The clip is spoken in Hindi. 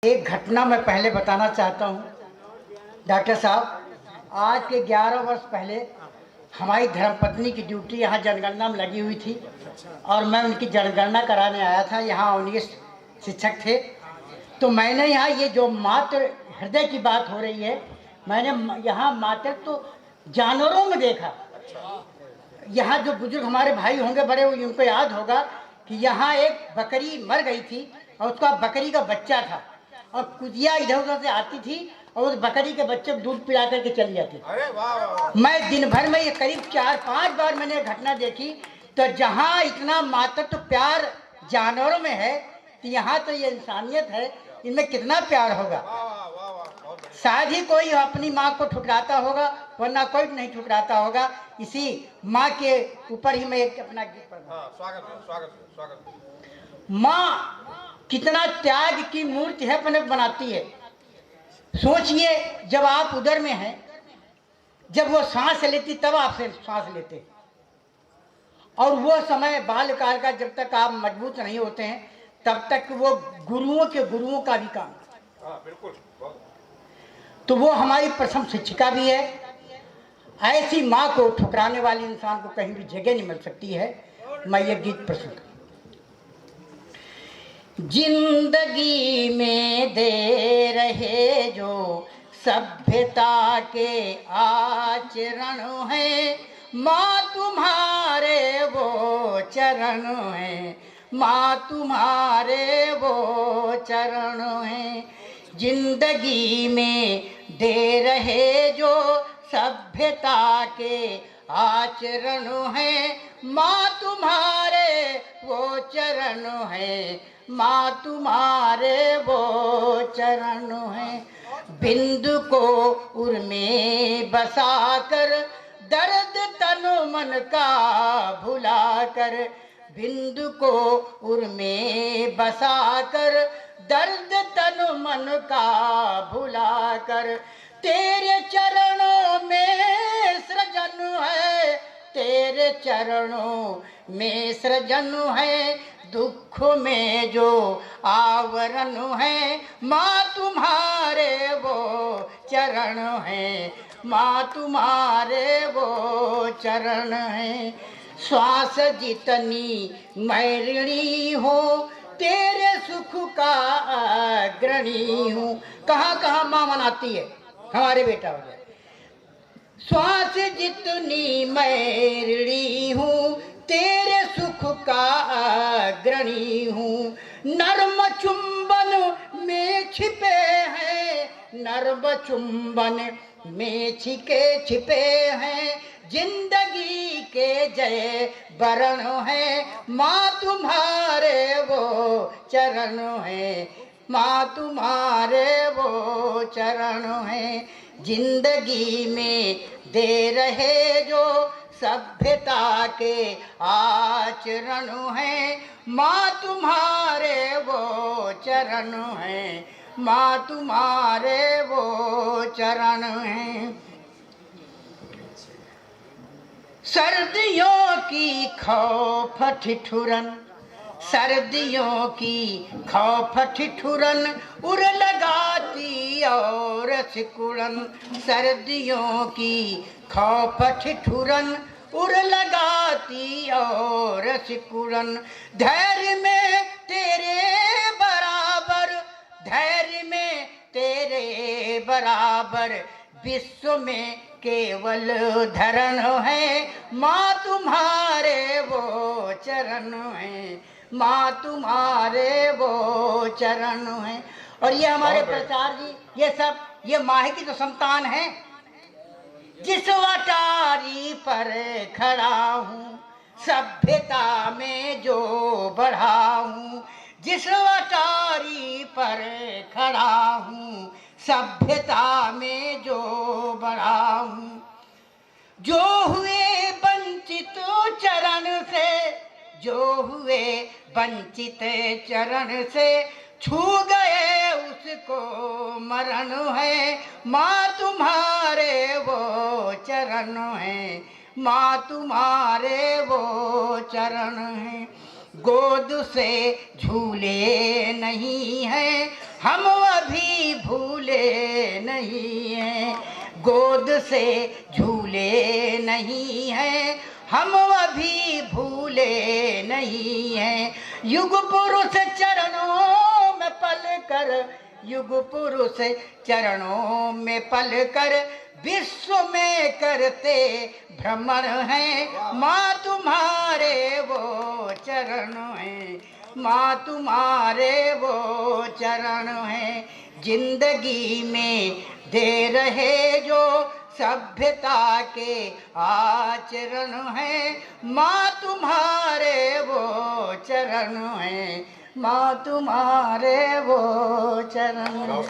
एक घटना मैं पहले बताना चाहता हूँ। डॉक्टर साहब, आज के 11 वर्ष पहले हमारी धर्मपत्नी की ड्यूटी यहाँ जनगणना में लगी हुई थी और मैं उनकी जनगणना कराने आया था। यहाँ उन्नीस शिक्षक थे। तो मैंने यहाँ ये जो मातृ हृदय की बात हो रही है, मैंने यहाँ मातृ तो जानवरों में देखा। यहाँ जो बुजुर्ग हमारे भाई होंगे बड़े, उनको याद होगा कि यहाँ एक बकरी मर गई थी और उसका बकरी का बच्चा था और कुजिया इधर उधर से आती थी और उस बकरी के बच्चे को दूध पिला करके चली जाती थी। मैं दिन भर में ये करीब 4-5 बार मैंने घटना देखी। तो जहाँ इतना मातृत्व प्यार जानवरों में है, तो यहाँ तो ये इंसानियत है, इनमें कितना प्यार होगा। शायद ही कोई अपनी माँ को ठुकराता होगा, वरना कोई नहीं ठुकराता होगा। इसी माँ के ऊपर ही मैं एक अपना गीत पढ़ूंगा। स्वागत। माँ कितना त्याग की मूर्ति है, अपने बनाती है। सोचिए, जब आप उदर में हैं, जब वो सांस लेती तब आपसे सांस लेते, और वो समय बाल्यकाल का, जब तक आप मजबूत नहीं होते हैं तब तक वो गुरुओं का भी काम। बिल्कुल। तो वो हमारी प्रथम शिक्षिका भी है। ऐसी माँ को ठुकराने वाले इंसान को कहीं भी जगह नहीं मिल सकती है। मैं ये गीत प्रस्तुत करूं। जिंदगी में दे रहे जो सभ्यता के आचरण है, माँ तुम्हारे वो चरण है, माँ तुम्हारे वो चरण है। जिंदगी में दे रहे जो सभ्यता के आचरण है, माँ तुम्हारे वो चरण है, माँ तुम्हारे वो चरण है। बिंदु को उर में बसाकर दर्द तन मन का भुलाकर, बिंदु को उर में बसाकर दर्द तन मन का भुलाकर, तेरे चरणों में सृजन है, तेरे चरणों में सृजन है। दुख में जो आवरण है, माँ तुम्हारे वो चरण है, माँ तुम्हारे वो चरण है। श्वास जितनी मैरिणी हो, तेरे सुख का अग्रणी हूँ। कहाँ कहाँ माँ मनाती है, हमारे बेटा हो जाए। श्वास जितनी मैरिणी हूँ, तेरे सुख का अग्रणी हूँ। नर्म चुंबन में छिपे हैं, नर्म चुंबन में छिपे हैं। जिंदगी के जय बरण है, माँ तुम्हारे वो चरण है, माँ तुम्हारे वो चरण है। जिंदगी में दे रहे जो सभ्यता के आचरण है, माँ तुम्हारे वो चरण है, माँ तुम्हारे वो चरण है। सर्दियों की खौफ ठिठुरन, सर्दियों की खौफ ठिठुरन उर लगाती और सिकुड़न, सर्दियों की खौफ ठिठुरन उर लगाती और सिकुड़न। धैर्य में तेरे बराबर, धैर्य में तेरे बराबर विश्व में केवल धरण है, माँ तुम्हारे वो चरण है, माँ तुम्हारे वो चरण है। और ये हमारे प्रचार जी, ये सब ये माँ की तो संतान है। जिस अटारी पर खड़ा हूँ, सभ्यता में जो बढ़ा हूँ, जिस अटारी पर खड़ा हूँ, सभ्यता में जो बढ़ा हूँ। जो हुए वंचित चरण से, जो हुए वंचित चरण से, छू गए उसको मरण है, माँ तुम्हारे वो चरण है, माँ तुम्हारे वो चरण है। गोद से झूले नहीं है, हम अभी भूले नहीं हैं, गोद से झूले नहीं हैं, हम अभी भूले नहीं हैं। युग पुरुष चरणों में पल कर, युग पुरुष चरणों में पल कर विश्व में करते भ्रमण हैं। माँ तुम्हारे वो चरण हैं, माँ तुम्हारे वो चरण हैं। जिंदगी में दे रहे जो सभ्यता के आचरण हैं, माँ तुम्हारे वो चरण हैं, माँ तुम्हारे वो चरण।